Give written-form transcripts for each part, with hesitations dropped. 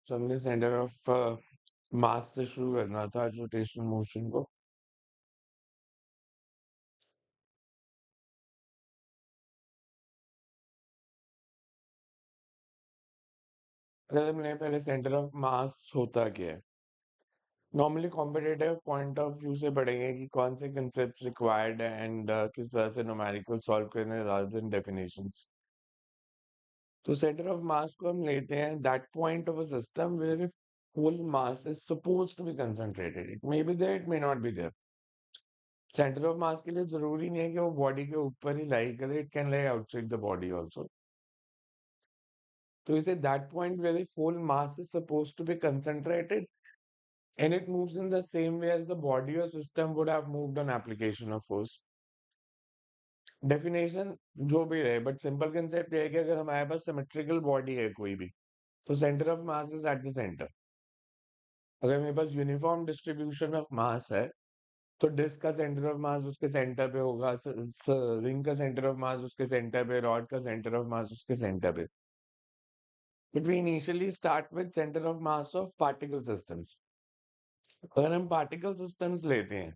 तो हमने centre of मास से शुरू करना था आज रोटेशनल मोशन को। अगर हमने पहले सेंटर ऑफ मास होता क्या है, normally competitive point of view से पढ़ेंगे कि कौन से कंसेप्ट्स रिक्वायर्ड है एंड किस तरह से न्यूमेरिकल सॉल्व करने रादर देन डेफिनेशंस। तो सेंटर ऑफ मास को हम लेते हैं that point of a system where whole mass is supposed to be concentrated. It may be there, it may not be there. Centre of मास के लिए जरूरी नहीं है कि वो बॉडी के ऊपर ही लाई करे, it can lie outside the body also. तो इसे that point where the whole mass is supposed to be concentrated and it moves in the same way as the body or system would have moved on application of force. Definition जो भी रहे, but simple concept ये है कि अगर हमारे पास symmetrical body है कोई भी, तो centre of mass is at the centre. अगर मेरे पास यूनिफॉर्म डिस्ट्रीब्यूशन ऑफ मास है, तो डिस्क का सेंटर ऑफ मास उसके सेंटर पे होगा, रिंग का सेंटर ऑफ मास उसके सेंटर पे, रॉड का सेंटर ऑफ मास उसके सेंटर पे। But we initially start with centre of mass of particle systems. अगर हम पार्टिकल सिस्टम्स लेते हैं,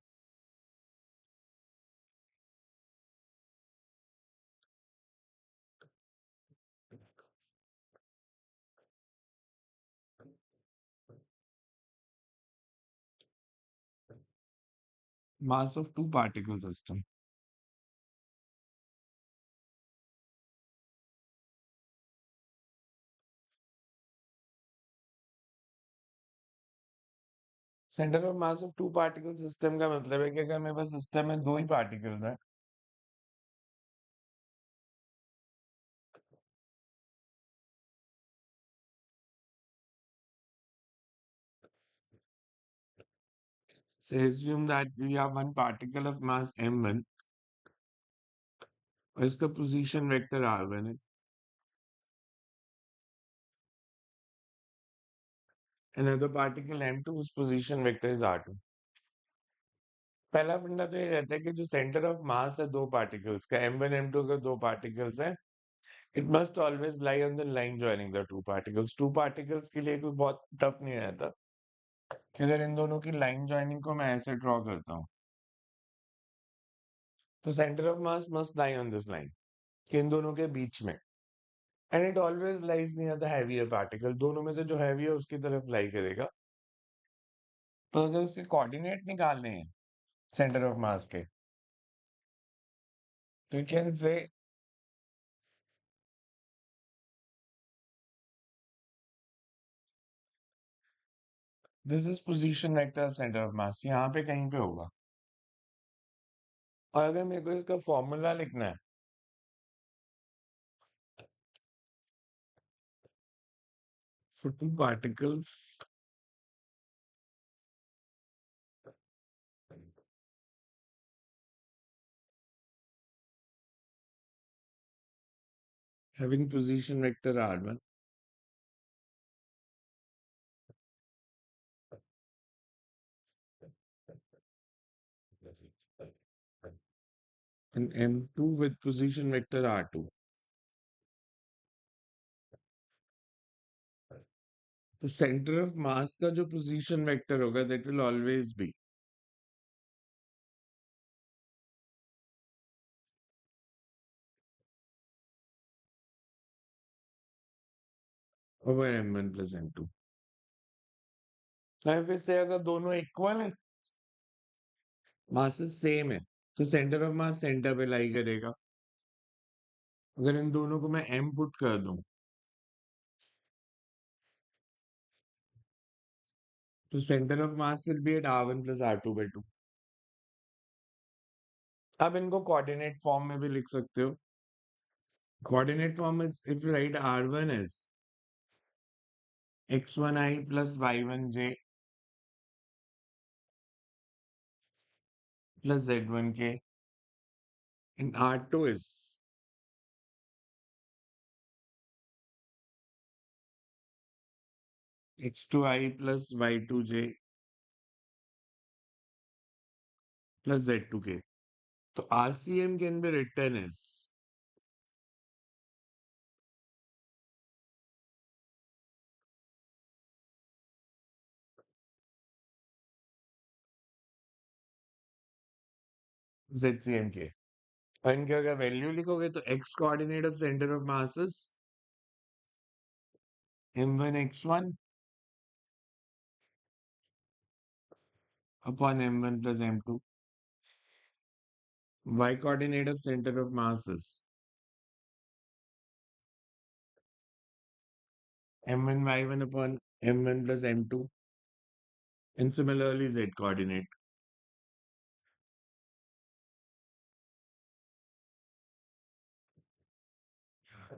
mass of two particle system, centre of mass of two particle system का मतलब है कि अगर मेरे पास सिस्टम में दो ही पार्टिकल्स हैं, say assume that we have one particle of mass m1 और इसका पोजीशन वेक्टर r1 है, another particle m2 whose position vector is r2। पहला फंडा तो ये रहता है कि जो सेंटर ऑफ मास है दो पार्टिकल्स का, m1 m2 अगर दो पार्टिकल्स हैं, it must always lie on the line joining the two particles. Two particles के लिए कोई बहुत टफ नहीं रहता कि अगर इन दोनों की लाइन जॉइनिंग को मैं ऐसे ड्रॉ करता हूँ, तो centre of mass must lie on this line, कि इन दोनों के बीच में, and it always lies near the heavier particle. दोनों में से जो हैवी है उसकी तरफ लाई करेगा। तो अगर उसके कोऑर्डिनेट निकालने हैं सेंटर ऑफ मास के, तो you can say this is position vector of centre of मास, यहाँ पे कहीं पे होगा। और अगर मेरे को इसका फॉर्मूला लिखना है, for two particles having position vector r1 and m2 with position vector r2, तो सेंटर ऑफ मास का जो पोजीशन वेक्टर होगा that will always be over m1 plus m2। फिर से अगर दोनों इक्वल है, मासेस सेम है, तो सेंटर ऑफ मास सेंटर पे लाई करेगा। अगर इन दोनों को मैं m पुट कर दूं, तो centre of mass will be at r1 plus r2 by 2। अब इनको कोऑर्डिनेट फॉर्म में भी लिख सकते हो। कोऑर्डिनेट फॉर्म में if you right r1 is x1i plus y1j plus z1k and r2 is x2i plus y2j plus z2k। तो RCM can be written as ZCM के, और इनके अगर वैल्यू लिखोगे तो x coordinate of centre of masses m1 x1 upon m1 plus m2, y coordinate of center of masses m1 y1 upon m1 plus m2, and similarly z coordinate.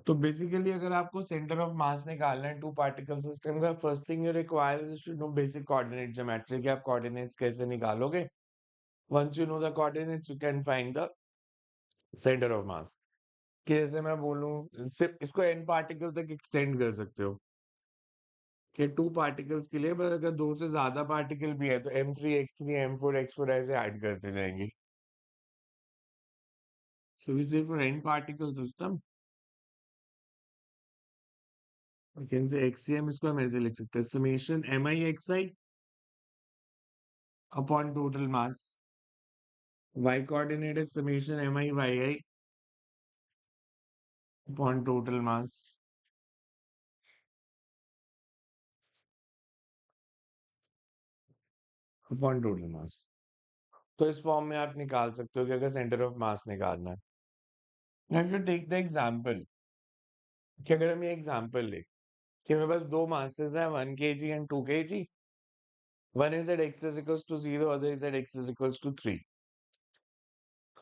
तो basically अगर आपको centre of mass निकालना है two particle system का, first thing you require is to know basic coordinate geometry कि आप coordinates कैसे निकालोगे. Once you know the coordinates you can find the centre of mass. कि जैसे मैं बोलूं, सिर्फ इसको एन पार्टिकल तक एक्सटेंड कर सकते हो कि टू पार्टिकल्स के लिए, पर अगर दो से ज्यादा पार्टिकल भी है तो m3 x3 m4 x4 ऐसे ऐड करते जाएंगे. So we say for n particle system we can say XCM, इसको हम ऐसे लिख सकते हैं summation mi xi upon total mass. Y coordinate is summation mi yi upon total mass upon total mass. तो इस फॉर्म में आप निकाल सकते हो कि अगर सेंटर ऑफ मास निकालना है. Now if you take the example, कि अगर हम ये एग्जांपल ले कि मेरे पास दो मासेस हैं 1 kg and 2 kg, one is at x is equals to 0, other is at x is equals to 3.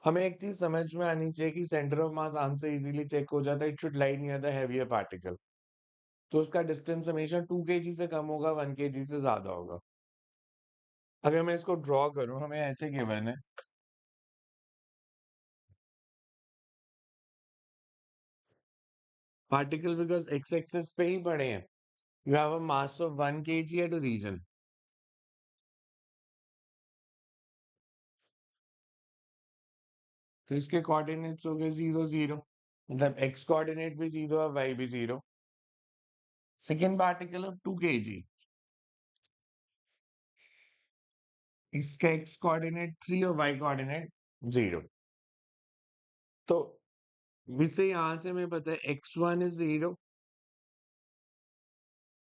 हमें एक चीज समझ में आनी चाहिए कि सेंटर ऑफ मास आंसर से इजीली चेक हो जाता है. It should lie near the heavier particle. तो उसका डिस्टेंस हमेशा 2 kg से कम होगा, 1 kg से ज्यादा होगा. अगर मैं इसको ड्रॉ करूं, हमें ऐसे गिवन है पार्टिकल बिकॉज एक्स एक्सिस पे ही पड़े हैं. You have a mass of 1 kg at a region. तो इसके कोऑर्डिनेट्स हो गए 0 0, मतलब एक्स कोऑर्डिनेट भी 0 और वाई भी 0. सेकेंड पार्टिकल ऑफ 2 kg, इसका एक्स कोऑर्डिनेट 3 और वाई कोऑर्डिनेट 0. तो वैसे यहां से हमें पता है x1 is 0,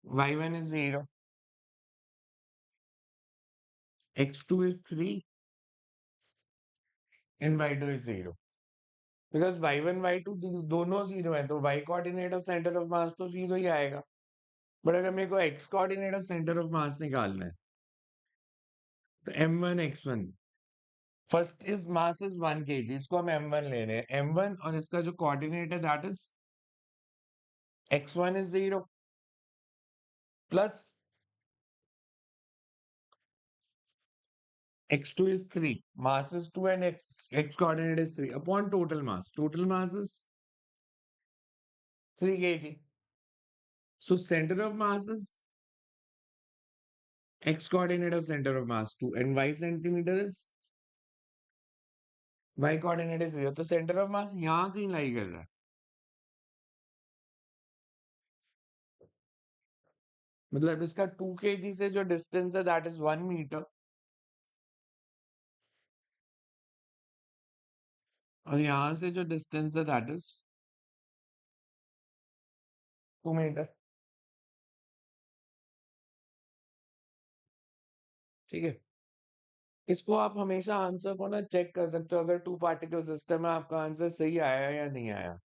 y1 is 0, x2 is 3 and y2 is 0. Because y1 y2 दोनों 0 है, तो y coordinate of centre of मास तो 0 ही आएगा. बट अगर मेरे को x coordinate of centre of mass निकालना है तो m1 x1, first is mass is 1 kg, इसको हम m1 ले रहे हैं. m1 और इसका जो कोऑर्डिनेट है that is x1 is 0 plus x2 is 3, mass is 2 and x coordinate is 3 upon total mass. Total mass is 3 kg. So center of mass is x coordinate of center of mass 2 and y centimeter is y coordinate is 0. तो center of mass यहाँ कहीं लाई कर रहा है. मतलब इसका 2 kg से जो डिस्टेंस है दैट इज 1 मीटर, और यहाँ से जो डिस्टेंस है दैट इज 2 मीटर. ठीक है. इसको आप हमेशा आंसर को ना चेक कर सकते हो, अगर टू पार्टिकल सिस्टम है आपका आंसर सही आया या नहीं आया.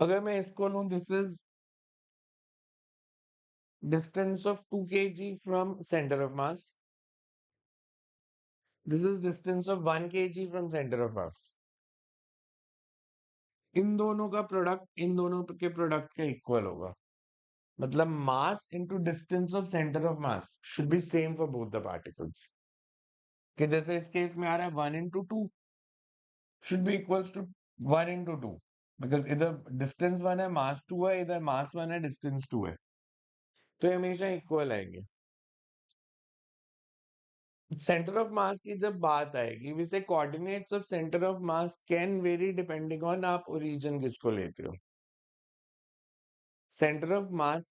अगर मैं इसको लूं, this is distance of 2 kg from center of mass. This is distance of 1 kg from center of mass. इन दोनों का प्रोडक्ट इन दोनों के प्रोडक्ट के इक्वल होगा. मतलब mass into distance of centre of mass should be same for both the particles. कि जैसे इस केस में आ रहा है 1 into 2 should be equals to 1 into 2, because इधर डिस्टेंस 1 है, मास 2 है, इधर मास 1 है, डिस्टेंस 2 है. तो ये हमेशा इक्वल आएंगे. सेंटर ऑफ मास की जब बात आएगी, वैसे coordinates of centre of mass can very depending on आप ओरिजिन किसको लेते हो. सेंटर ऑफ मास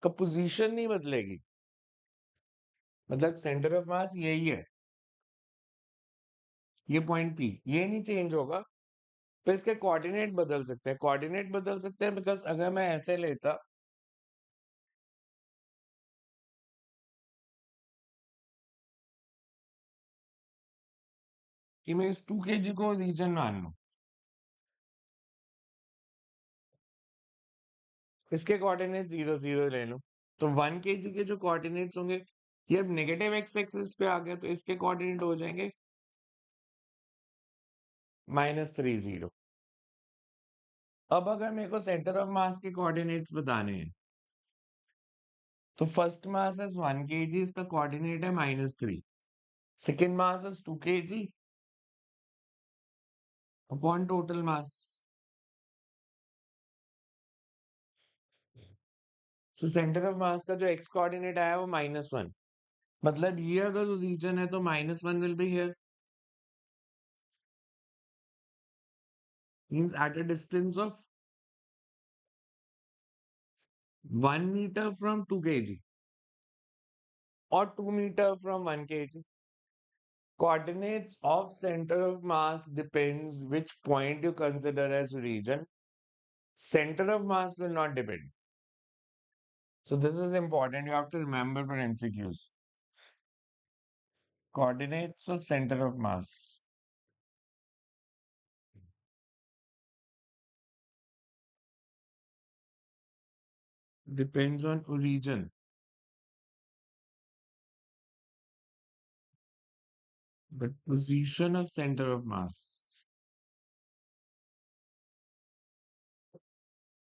का पोजीशन नहीं बदलेगी. मतलब सेंटर ऑफ मास यही है, ये पॉइंट पी, ये नहीं चेंज होगा। तो इसके कोऑर्डिनेट बदल सकते हैं, कोऑर्डिनेट बदल सकते हैं बिकॉज अगर मैं ऐसे लेता कि मैं इस 2 kg को रीजन मान लूं, इसके कोऑर्डिनेट 0 0 ले लूं, तो 1 kg के जो कोऑर्डिनेट्स होंगे ये अब नेगेटिव एक्स एक्सिस पे आ गया, तो इसके कोऑर्डिनेट हो जाएंगे -3 0। अब अगर मेरे को सेंटर ऑफ मास के कोऑर्डिनेट्स बताने हैं, तो फर्स्ट मास इज 1 kg, इसका कोऑर्डिनेट है -3। Second mass is 2 kg upon total mass. So centre of मास का जो एक्स कोऑर्डिनेट आया वो -1, मतलब ये अगर रीजन है तो -1 will be here, means at a distance of 1 meter from 2 kg or 2 meter from 1 kg. Coordinates of center of mass depends which point you consider as region. Center of mass will not depend. So this is important. You have to remember for MCQs. Coordinates of center of mass depends on origin, but position of center of mass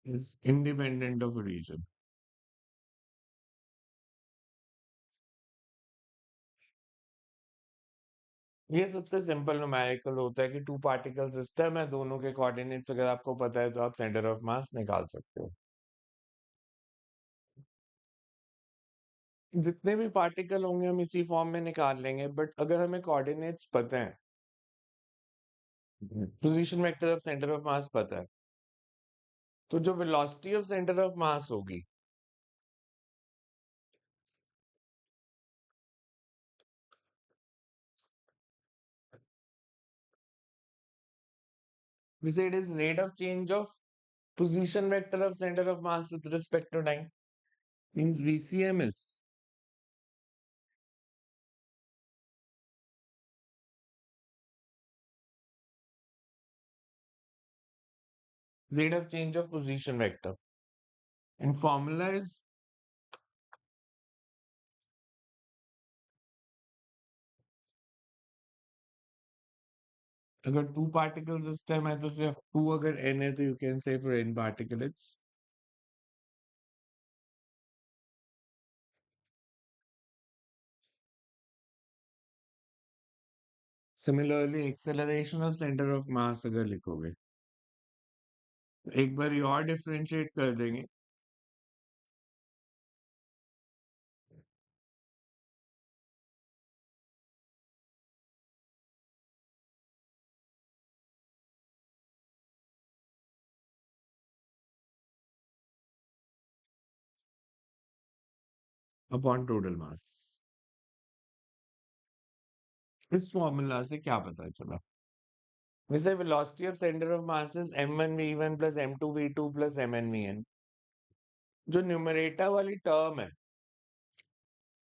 is independent of origin. ये सबसे simple numerical होता है कि to particle system है, दोनों के coordinates अगर आपको पता है तो आप सेंटर ऑफ मास निकाल सकते हो। जितने भी पार्टिकल होंगे हम इसी फॉर्म में निकाल लेंगे, बट अगर हमें कोऑर्डिनेट्स पता है, position vector of centre of मास पता है, तो जो वेलोसिटी ऑफ सेंटर ऑफ मास होगी we say it is rate of change of position vector of center of mass with respect to time, means VCM is rate of change of position vector, and formula is अगर to particle system है तो सिर्फ to, अगर n है तो you can say for n particle it's similarly acceleration of centre of मास अगर लिखोगे, एक बार ये और डिफरेंशिएट कर देंगे, अपॉन टोटल मास। इस फॉर्मूला से क्या पता चला, वैसे velocity of centre of mass is m1v1 plus m2v2 plus mnvn। जो न्यूमरेटर वाली टर्म है,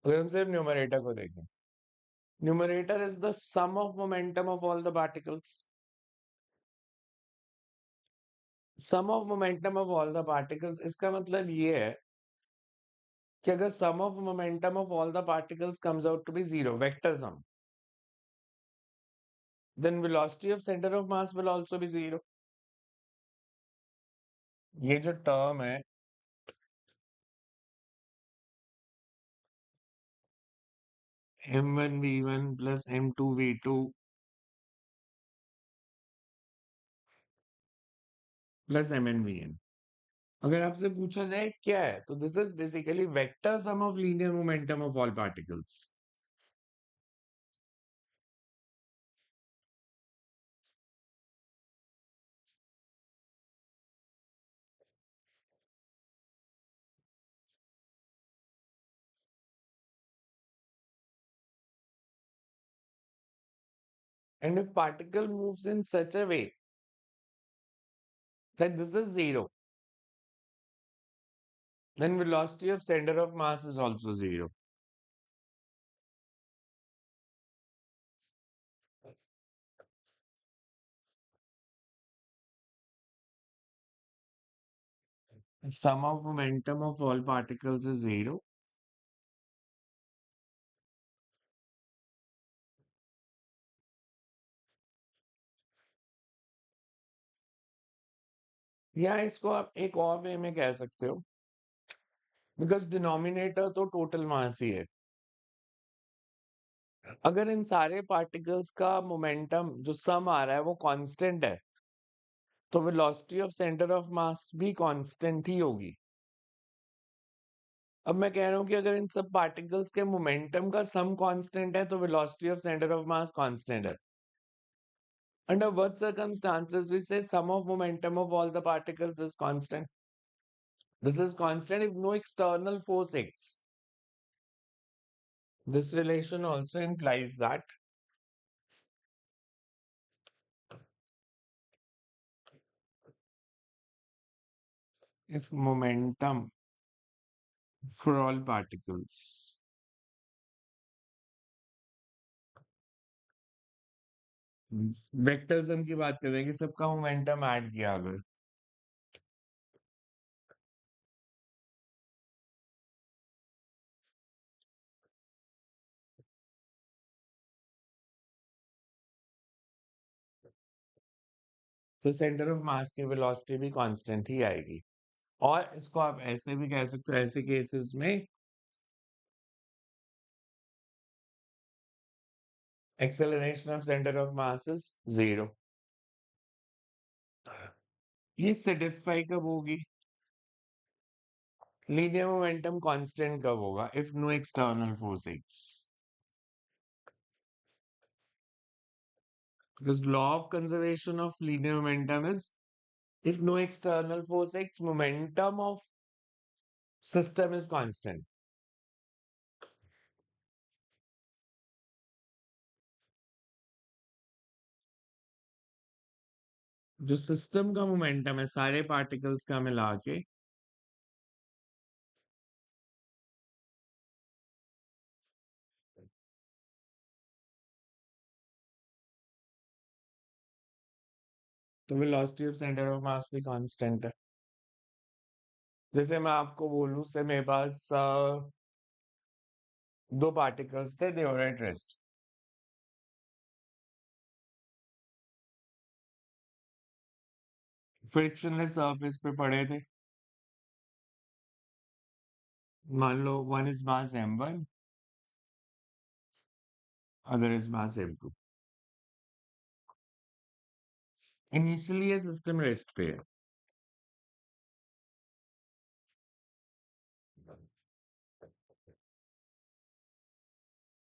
अगर हम सिर्फ न्यूमरेटर को देखें, numerator is the sum of momentum of all the particles, sum of momentum of all the particles. इसका मतलब ये है कि अगर sum of momentum of all the particles comes out to be zero, vector sum, then velocity of center of mass will also be zero। ये जो term है m1v1 plus m2v2 plus mnvn, अगर आपसे पूछा जाए क्या है, तो this is basically vector sum of linear momentum of all particles. And if particle moves in such a way that this is zero, then velocity of center of mass is also zero. If sum of momentum of all particles is zero, या इसको आप एक और वे में कह सकते हो, because denominator तो टोटल मास ही है। अगर इन सारे पार्टिकल्स का मोमेंटम जो सम आ रहा है वो कांस्टेंट है, तो वेलोसिटी ऑफ सेंटर ऑफ मास भी कांस्टेंट ही होगी। अब मैं कह रहा हूं कि अगर इन सब पार्टिकल्स के मोमेंटम का सम कांस्टेंट है तो velocity of centre of mass constant है। Under what circumstances we say sum of momentum of all the particles is constant? This is constant if no external force acts. This relation also implies that if momentum for all particles vectors हम की बात कर रहे हैं कि सबका momentum add किया अगर, तो सेंटर ऑफ मास की वेलोसिटी भी कांस्टेंट ही आएगी। और इसको आप ऐसे भी कह सकते हो, ऐसे केसेस में acceleration of centre of mass is zero. ये सेटिस्फाई कब होगी? लीनियर मोमेंटम कांस्टेंट कब होगा? If no external force acts. Because law of conservation of linear momentum is if no external force acts, momentum of system is constant. जो system का momentum है सारे particles का मिला के, तो वेलोसिटी ऑफ सेंटर ऑफ मास भी कांस्टेंट है। जैसे मैं आपको बोलूं से मेरे पास दो पार्टिकल्स थे, they were at rest. Frictionless surface पे पड़े थे। मान लो one is mass m1, other is mass m2। Initially ये सिस्टम रेस्ट पे है।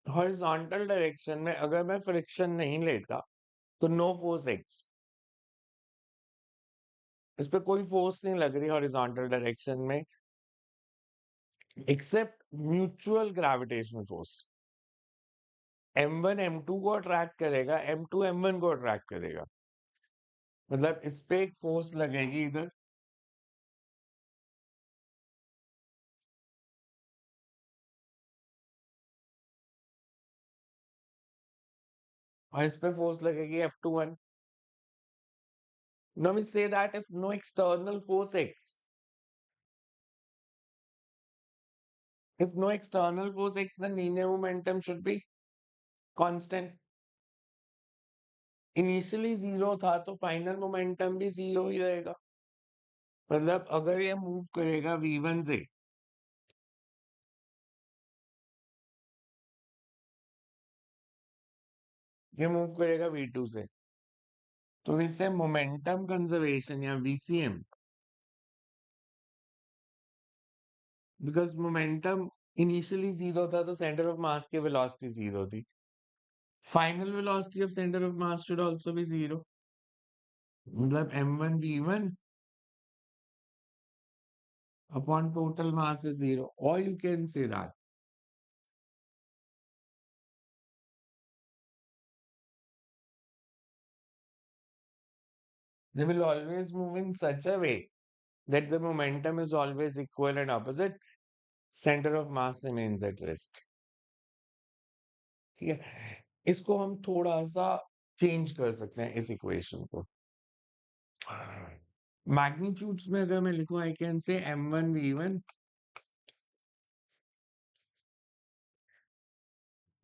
हॉरिजॉन्टल डायरेक्शन में अगर मैं फ्रिक्शन नहीं लेता तो नो फोर्स एक्स, इस पे कोई फोर्स नहीं लग रही हॉरिजॉन्टल डायरेक्शन में except mutual gravitational force. m1 m2 को अट्रैक्ट करेगा, m2 m1 को अट्रैक्ट करेगा, मतलब इस पे एक फोर्स लगेगी इधर, और इस पे फोर्स लगेगी F21। Now we say that if no external force acts, if no external force acts, then linear momentum should be constant. Initially zero था तो फाइनल मोमेंटम भी जीरो ही रहेगा। मतलब अगर ये मूव करेगा v1 से, ये मूव करेगा v2 से, तो इसे मोमेंटम कंजर्वेशन या VCM, because momentum initially zero था तो सेंटर ऑफ मास की वेलोसिटी जीरो थी, final velocity of centre of mass should also be zero, मतलब m1 v1 upon total mass is zero, or you can say that They will always move in such a way that the momentum is always equal and opposite. Center of mass remains at rest. ठीक है, इसको हम थोड़ा सा change कर सकते हैं इस इक्वेशन को. मैग्नीट्यूड्स में अगर मैं लिखूं, I can say m1v1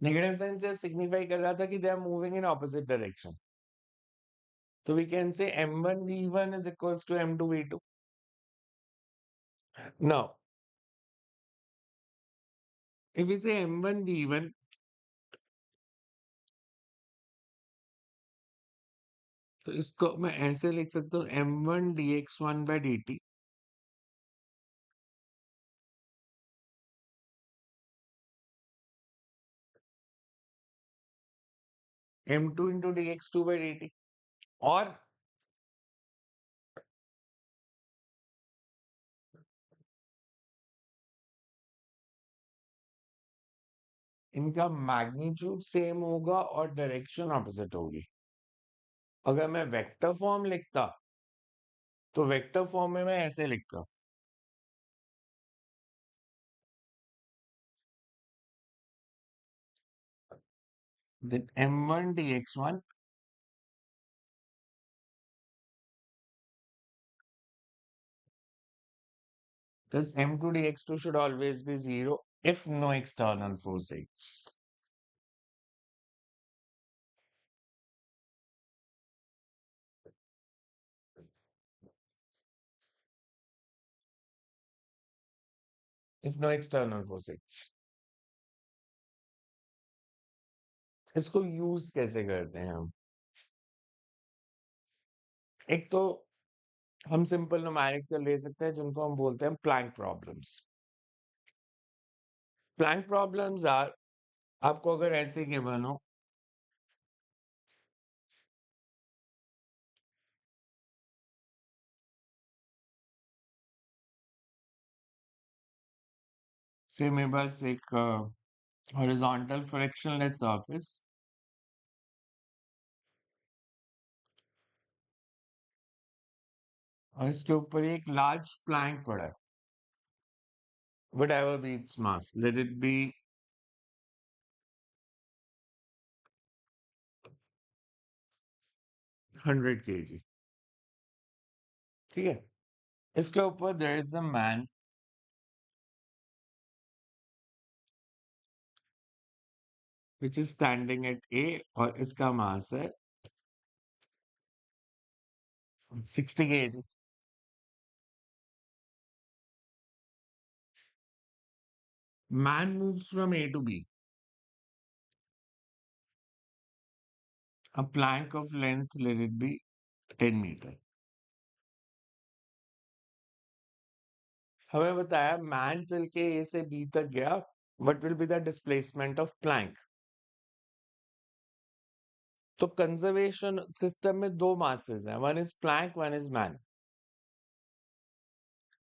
negative sign सिर्फ सिग्निफाई कर रहा था कि they are moving in opposite direction. तो we can say m1v1 is equals to m2v2. Now, if we say m1v1, तो इसको मैं ऐसे लिख सकता हूँ m1 dx1 by dt. m2 into dx2 by dt. और इनका मैग्नीट्यूड सेम होगा और डायरेक्शन ऑपोजिट होगी. अगर मैं वेक्टर फॉर्म लिखता, तो वेक्टर फॉर्म में मैं ऐसे लिखता, that m1 dx1 plus m2 dx2 should always be 0 if no external force acts. If no external force acts. इसको यूज कैसे करते हैं हम? एक तो हम सिंपल न्यूमेरिकल ले सकते हैं जिनको हम बोलते हैं plank problems. Plank problems are, आपको अगर ऐसे गिवन हो, से मेरे पास एक हॉरिजॉन्टल फ्रिक्शनलेस सरफेस, और इसके ऊपर एक लार्ज प्लैंक पड़ा है. whatever be its mass, let it be 100 kg. ठीक है, इसके ऊपर there is a man which is standing at A और इसका मास है 60 kg. Man moves from A to B. A plank of length, let it be 10 meter. हमें बताया man चल के A से B तक गया, what will be the displacement of plank? तो कंजर्वेशन सिस्टम में दो मासेस हैं, one is plank, one is man.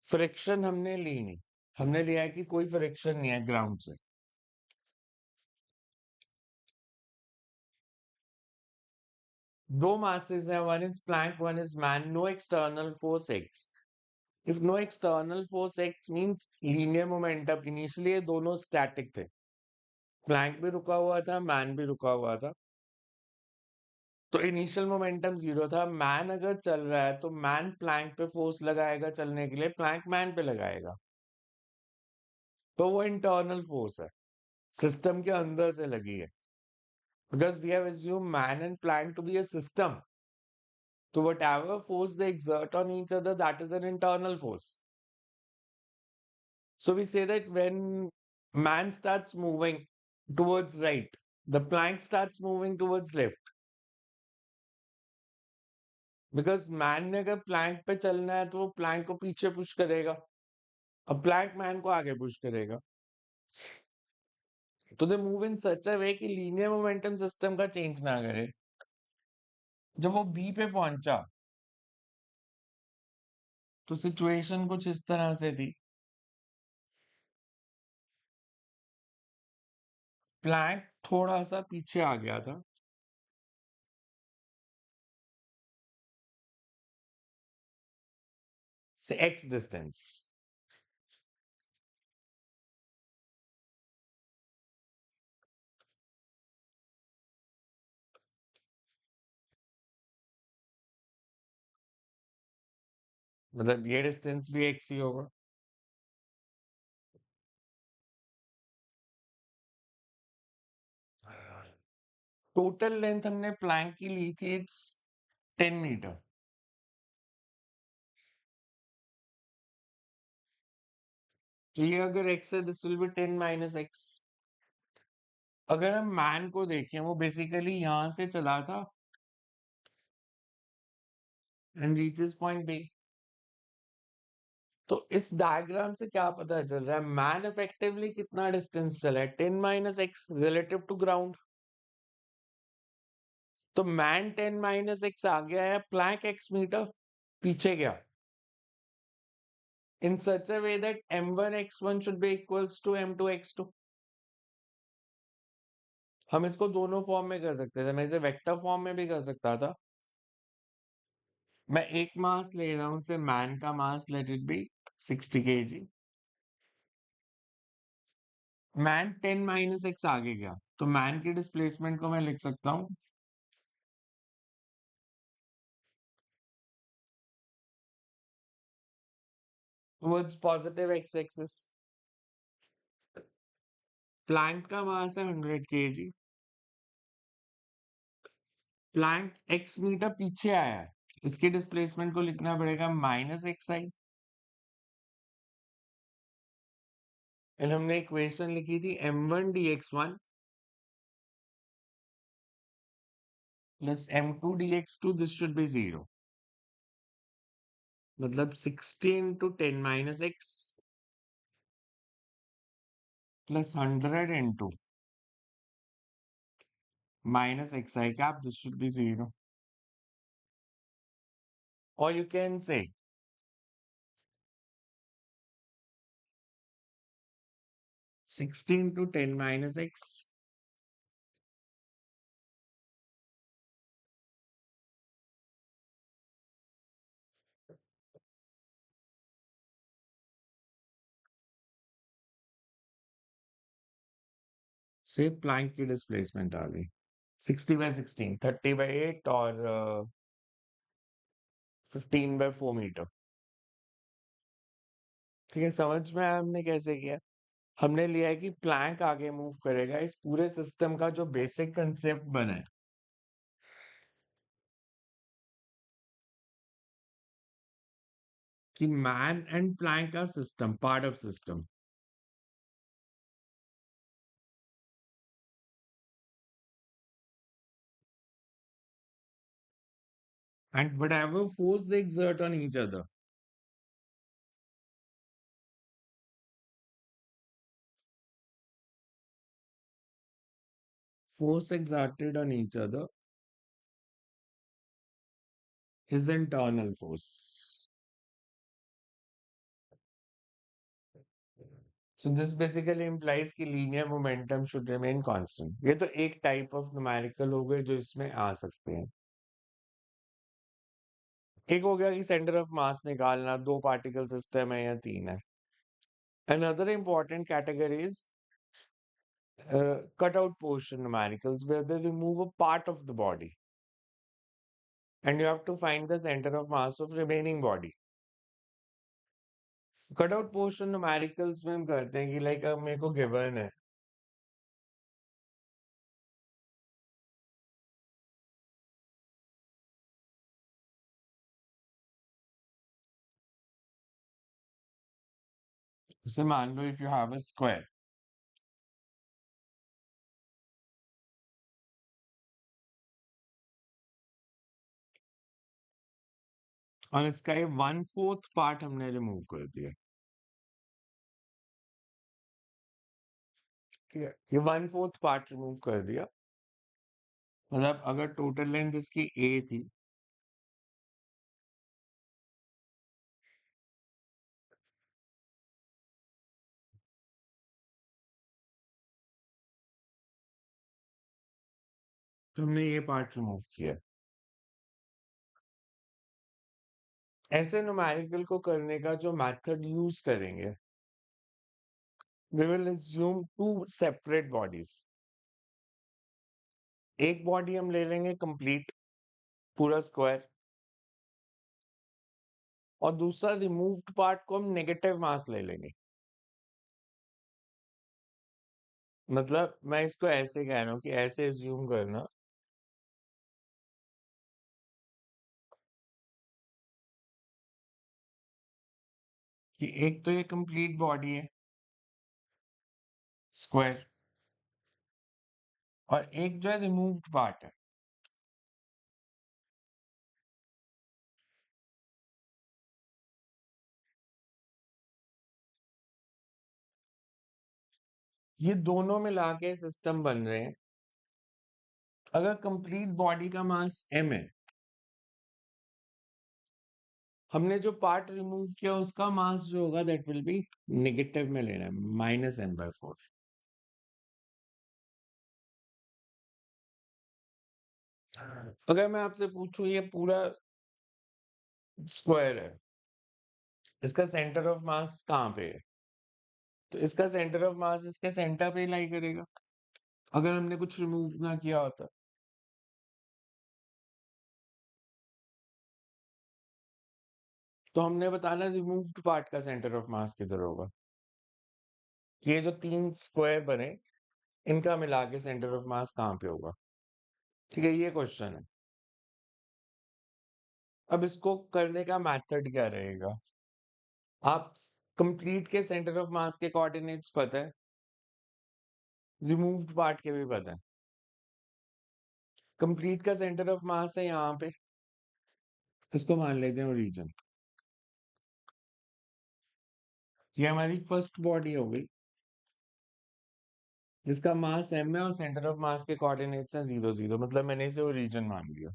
Friction हमने ली नहीं, हमने लिया है कि कोई फ्रिक्शन नहीं है ग्राउंड से. दो masses हैं, one is plank, one is man, no external force acts. If no external force acts means linear momentum. Initially ये दोनों static थे, plank भी रुका हुआ था, man भी रुका हुआ था, तो इनिशियल मोमेंटम जीरो था. मैन अगर चल रहा है तो मैन प्लैंक पे फोर्स लगाएगा चलने के लिए, प्लैंक मैन पे लगाएगा, तो वो इंटरनल फोर्स है, सिस्टम के अंदर से लगी है. Because we have assumed man and plank to be a system. So whatever force they exert on each other, that is an internal force. So we say that when man starts moving towards right, the plank starts moving towards left. Because man ने अगर plank पे चलना है तो वो plank को पीछे push करेगा, अब plank man को आगे push करेगा. तो they move in such a way कि linear momentum system का change ना करे. जब वो B पे पहुंचा तो सिचुएशन कुछ इस तरह से थी, प्लैंक थोड़ा सा पीछे आ गया था, से x डिस्टेंस। मतलब ये डिस्टेंस भी x ही होगा। टोटल लेंथ हमने प्लैंक की ली थी, इट्स 10 मीटर। तो ये अगर x है, दिस विल बी 10 - x। अगर हम मैन को देखें, वो बेसिकली यहां से चला था एंड रीचेस पॉइंट बी। तो इस डायग्राम से क्या पता चल रहा है, मैन इफेक्टिवली कितना डिस्टेंस चला है, 10 - x रिलेटिव टू ग्राउंड। तो मैन 10 - x आ गया है, प्लैंक x मीटर पीछे गया, in such a way that m1 x1 should be equals to m2 x2। हम इसको दोनों फॉर्म में कर सकते थे, मैं इसे वेक्टर फॉर्म में भी कर सकता था। मैं एक मास ले रहा हूं, से मैन का mass let it be 60 kg। Man 10 - x आगे गया, तो मैन की डिस्प्लेसमेंट को मैं लिख सकता हूँ towards positive x axis. Plank का मास है 100 kg। प्लैंक x मीटर पीछे आया है, इसकी डिस्प्लेसमेंट को लिखना पड़ेगा -xi। एंड हमने इक्वेशन लिखी थी m1 dx1 plus m2 dx2, this should be 0। मतलब 60 × 10 - x plus 100 × -xi cap, this should be 0। Or you can say 60 × 10 - x से प्लैंक की डिस्प्लेसमेंट आ गई 60/16, 30/8 और 15/4 मीटर। ठीक है, समझ में आया हमने कैसे किया। हमने लिया है कि प्लैंक आगे मूव करेगा, इस पूरे सिस्टम का जो बेसिक कंसेप्ट बना है कि मैन एंड प्लैंक का system part of system. And whatever force they exert on each other, force exerted on each other is internal force. So this basically implies कि linear momentum should remain constant। ये तो एक type of numerical हो गए जो इसमें आ सकते हैं। एक हो गया कि सेंटर ऑफ मास निकालना, दो पार्टिकल सिस्टम है या तीन है। Another important category is cutout portion numericals, where they remove a part of the body and you have to find the center of mass of remaining body। Cutout portion numericals में हम करते हैं कि like अब मेरे को given है जैसे मान लो if you have a square, और इसका ये 1/4 पार्ट हमने रिमूव कर दिया। ठीक है, ये 1/4 पार्ट रिमूव कर दिया। मतलब अगर टोटल लेंथ इसकी a थी, तो हमने ये पार्ट रिमूव किया। ऐसे न्यूमेरिकल को करने का जो मेथड यूज करेंगे, we will assume to separate bodies. एक बॉडी हम ले लेंगे कंप्लीट, पूरा स्क्वायर, और दूसरा रिमूव्ड पार्ट को हम नेगेटिव मास ले लेंगे। मतलब मैं इसको ऐसे कह रहा हूँ कि ऐसे assume करना कि एक तो ये कंप्लीट बॉडी है स्क्वायर, और एक जो है रिमूव्ड पार्ट है। ये दोनों मिला के सिस्टम बन रहे हैं। अगर कंप्लीट बॉडी का मास m है, हमने जो पार्ट रिमूव किया उसका मास जो होगा दैट विल बी नेगेटिव में लेना है, -m/4। अगर मैं आपसे पूछूं ये पूरा स्क्वायर है, इसका सेंटर ऑफ मास कहाँ पे है, तो इसका सेंटर ऑफ मास इसके सेंटर पे लाई करेगा अगर हमने कुछ रिमूव ना किया होता। तो हमने बताना रिमूव्ड पार्ट का सेंटर ऑफ मास किधर होगा। ये जो तीन स्क्वायर बने, इनका मिला के सेंटर ऑफ मास कहाँ पे होगा। ठीक है, ये क्वेश्चन है। अब इसको करने का मेथड क्या रहेगा। आप कंप्लीट के सेंटर ऑफ मास के कोऑर्डिनेट्स पता है, रिमूव्ड पार्ट के भी पता है। कंप्लीट का सेंटर ऑफ मास है यहाँ पे, इसको मान लेते हैं ओरिजिन। ये हमारी फर्स्ट बॉडी हो गई जिसका मास m है और सेंटर ऑफ मास के कोऑर्डिनेट्स हैं 0 0, मतलब मैंने इसे ओरिजिन मान लिया।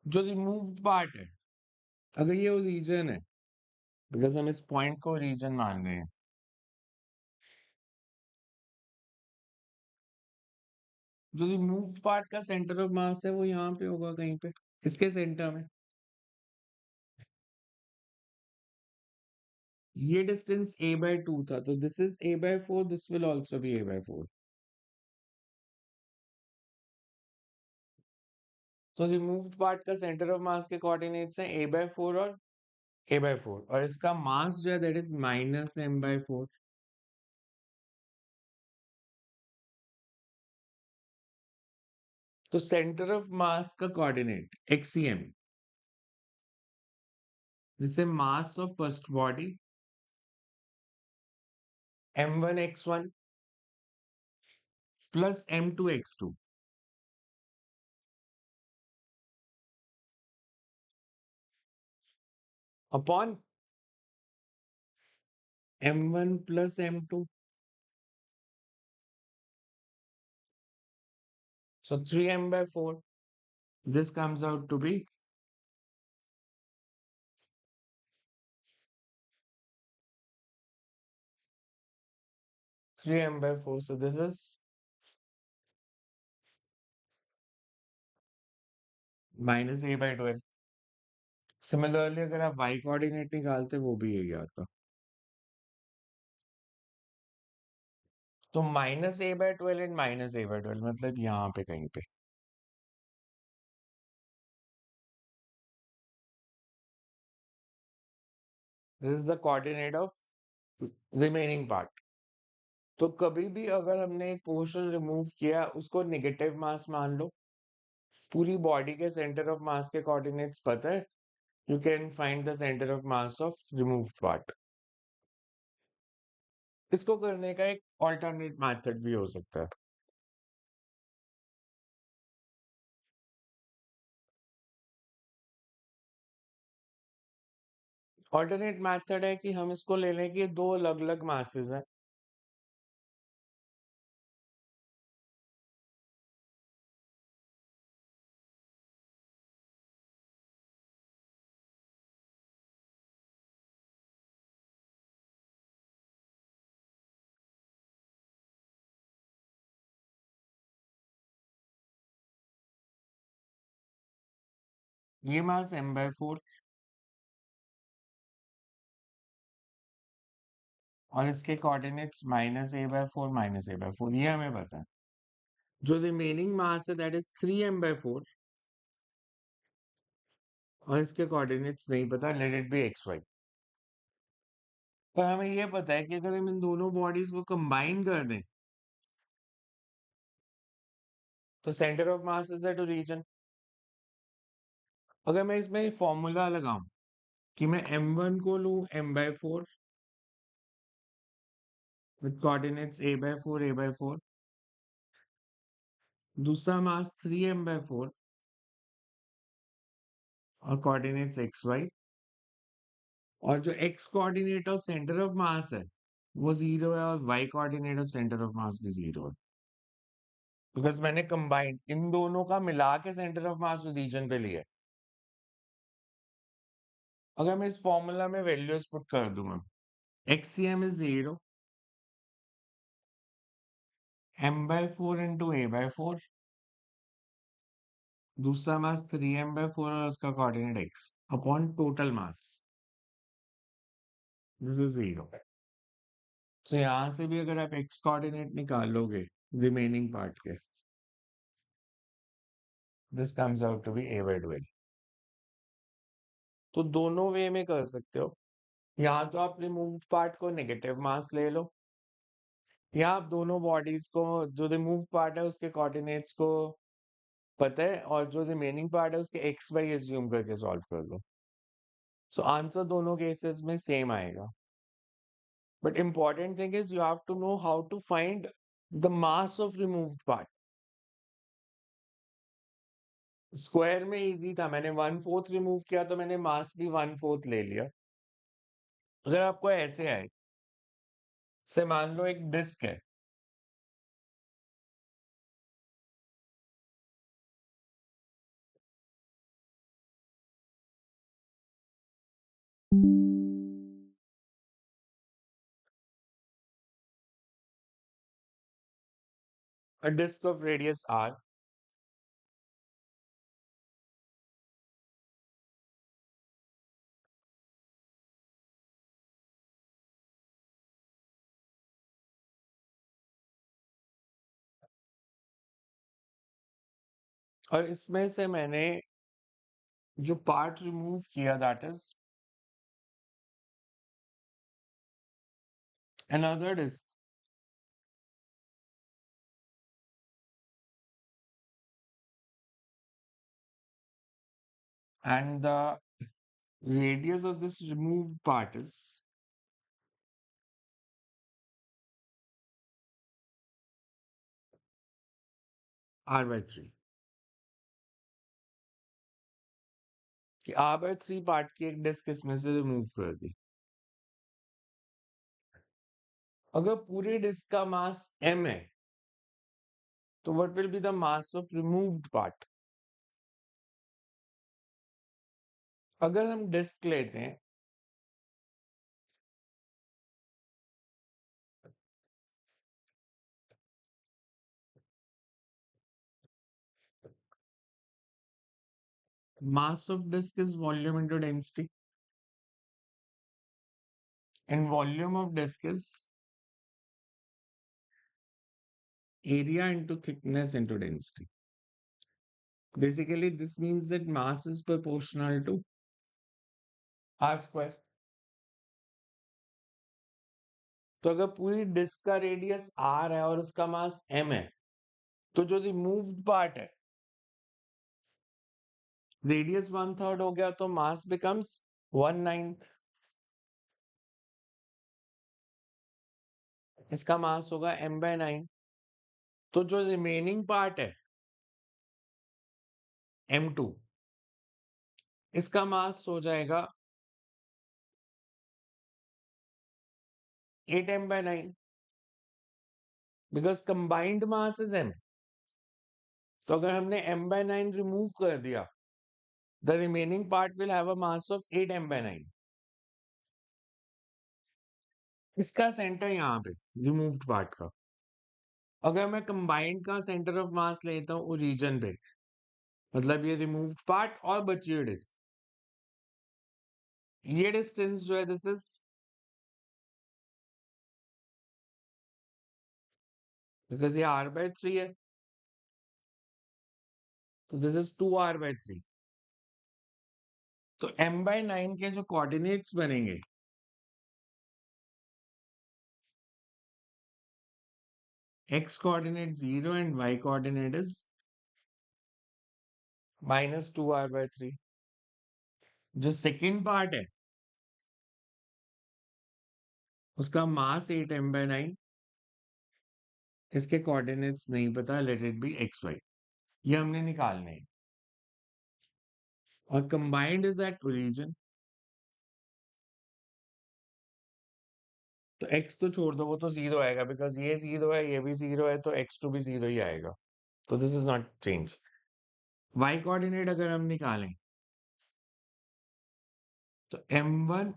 जो रिमूव्ड पार्ट है, अगर ये ओरिजिन है, बिकॉज हम इस पॉइंट को ओरिजिन मान रहे हैं, जो रिमूव्ड पार्ट का सेंटर ऑफ मास है वो यहाँ पे होगा कहीं पे, इसके सेंटर में। ये डिस्टेंस a/2 था, तो this is a/4, this will also be a/4। तो रिमूव्ड पार्ट का सेंटर ऑफ मास के कोऑर्डिनेट्स हैं a/4 और a/4, और इसका मास जो है दैट इज -m/4। तो सेंटर ऑफ मास का कोऑर्डिनेट xcm, जिसे mass of first body m1x1 plus m2x2 upon m1 plus m2, so 3m/4, this comes out to be 3m/4, so this is -a/12। Similarly अगर आप y coordinate निकालते वो भी यही आता। तो -a/12 एंड -a/12 मतलब यहाँ पे कहीं पे। This is the coordinate of remaining part. तो कभी भी अगर हमने एक पोर्शन रिमूव किया उसको नेगेटिव मास मान लो, पूरी बॉडी के सेंटर ऑफ मास के कोऑर्डिनेट्स पता है, you can find the centre of mass of removed part. इसको करने का एक ऑल्टरनेट मेथड भी हो सकता है। ऑल्टरनेट मेथड है कि हम इसको ले लें कि ये दो अलग अलग मासेस हैं, ये मास m/4 और इसके कोऑर्डिनेट्स -a/4 -a/4, ये हमें पता है। जो रिमेनिंग मास है दैट इज 3m/4 और इसके कोऑर्डिनेट्स नहीं पता, लेट इट बी xy। पर हमें ये पता है कि अगर हम इन दोनों बॉडीज को कंबाइन कर दें तो centre of mass is at origin. अगर मैं इसमें फॉर्मूला लगाऊं कि मैं m1 को लूं m/4 विद कोऑर्डिनेट्स a/4 दूसरा मास 3m/4 और कोऑर्डिनेट्स xy, और जो x coordinate of centre of मास है वो 0 है और y coordinate of centre of मास भी 0 है, बिकॉज मैंने कंबाइन इन दोनों का मिला के सेंटर ऑफ मास रीजन पे लिया है। अगर मैं इस फॉर्मूला में वैल्यूज पुट कर दूं, मैं xcm is 0, m/4 into a/4, दूसरा मास 3m/4 और उसका coordinate x upon total mass, this is 0। तो यहां से भी अगर आप x कोऑर्डिनेट निकालोगे रिमेनिंग पार्ट के, this comes out to be a/2l। तो दोनों वे में कर सकते हो, या तो आप रिमूव्ड पार्ट को नेगेटिव मास ले लो, या आप दोनों बॉडीज को, जो रिमूव पार्ट है उसके कोऑर्डिनेट्स को पता है और जो रिमेनिंग पार्ट है उसके एक्स वाई एज्यूम करके सॉल्व कर लो। सो आंसर दोनों केसेस में सेम आएगा, but important thing is you have to know how to find the mass of removed part. Square में इजी था, मैंने 1/4 रिमूव किया तो मैंने मास भी 1/4 ले लिया। अगर आपको ऐसे आए, से मान लो एक डिस्क है, a disk of radius r, और इसमें से मैंने जो पार्ट रिमूव किया that is another disk, and the radius of this removed part is r/3। कि r/3 पार्ट की एक डिस्क इसमें से रिमूव कर दी। अगर पूरे डिस्क का मास m है तो what will be the mass of removed part? अगर हम डिस्क लेते हैं mass of disk is volume into density, and volume of disk is area into thickness into density. Basically this means that mass is proportional to r square। तो अगर पूरी disc का radius r है और उसका मास m है, तो जो रिमूव्ड पार्ट है रेडियस 1/3 हो गया तो मास बिकम्स 1/9। इसका मास होगा m/9। तो जो रिमेनिंग पार्ट है m2, इसका मास हो जाएगा 8m/9, because combined mass is m। तो अगर हमने m/9 रिमूव कर दिया, the remaining part will have a mass of 8m/9। इसका सेंटर यहाँ पे रिमूव्ड पार्ट का। अगर मैं कंबाइंड का सेंटर ऑफ मास लेता हूँ ओरिजिन पे, मतलब ये रिमूव्ड पार्ट और बची हुई ये डिस्टेंस जो है दिस इज, बिकॉज ये r/3 है, तो दिस इज 2r/3। तो m/9 के जो कोऑर्डिनेट्स बनेंगे, x coordinate 0 and y coordinate is -2r/3। जो सेकेंड पार्ट है उसका मास 8m/9, इसके कोऑर्डिनेट्स नहीं पता, लेट इट बी xy, ये हमने निकालने हैं। और कंबाइंड इज एट ओरिजिन, तो x तो छोड़ दो, वो तो 0 आएगा, बिकॉज ये 0 है, ये भी 0 है, तो x2 भी 0 ही आएगा, तो this is not change. y coordinate अगर हम निकालें तो m1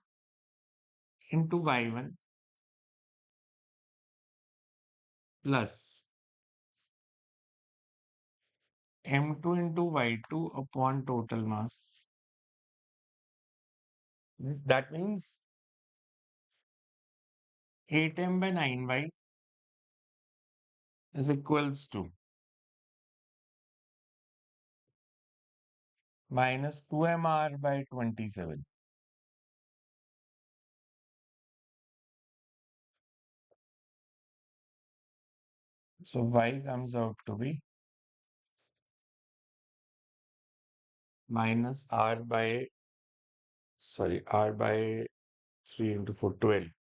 into y1 plus m2 into y2 upon total mass, that means 8m/9y is equals to -2mr/27. So y comes out to be minus r/3 into 4, 12।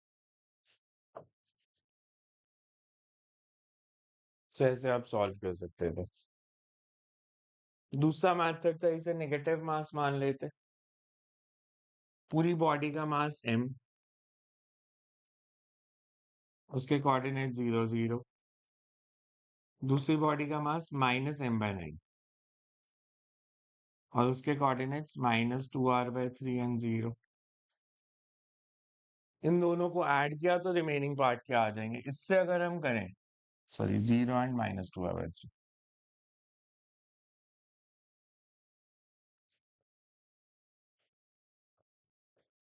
तो ऐसे आप solve कर सकते थे। दूसरा मेथड था, इसे नेगेटिव मास मान लेते, पूरी बॉडी का मास m, उसके कोऑर्डिनेट 0 0, दूसरी बॉडी का मास -m/9 और उसके कोऑर्डिनेट्स -2r/3 एंड 0। इन दोनों को ऐड किया तो रिमेनिंग पार्ट क्या आ जाएंगे, इससे अगर हम करें, सॉरी 0 एंड -2r/3,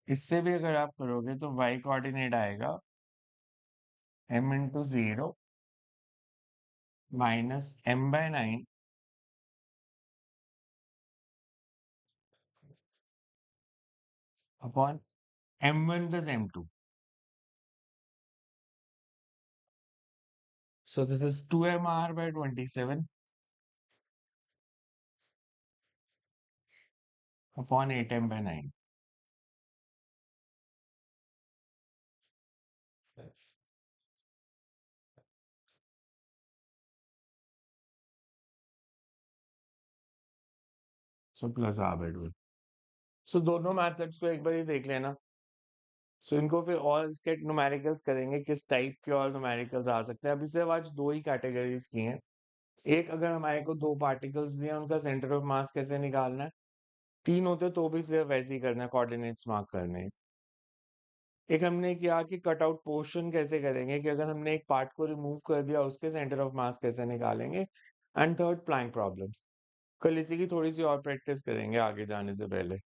इससे भी अगर आप करोगे तो y कोऑर्डिनेट आएगा m into 0 -m/9 upon m1 plus m2। So this is 2mr/27 upon 8m/9। So plus r/2। So दोनों मेथड्स को एक बार ही देख लेना। सो इनको फिर और इसके न्यूमेरिकल्स करेंगे, किस टाइप के और न्यूमेरिकल्स आ सकते हैं। अभी सिर्फ आज दो ही कैटेगरीज की हैं। एक, अगर हमारे को दो पार्टिकल्स दिए उनका सेंटर ऑफ मास कैसे निकालना है, तीन होते तो भी सिर्फ वैसे ही करना है, कोऑर्डिनेट्स मार्क करने हैं। एक हमने किया कि कट आउट पोर्शन कैसे करेंगे, कि अगर हमने एक पार्ट को रिमूव कर दिया उसके सेंटर ऑफ मास कैसे निकालेंगे। And third, plank problems. कल इसी की थोड़ी सी और प्रैक्टिस करेंगे आगे जाने से पहले।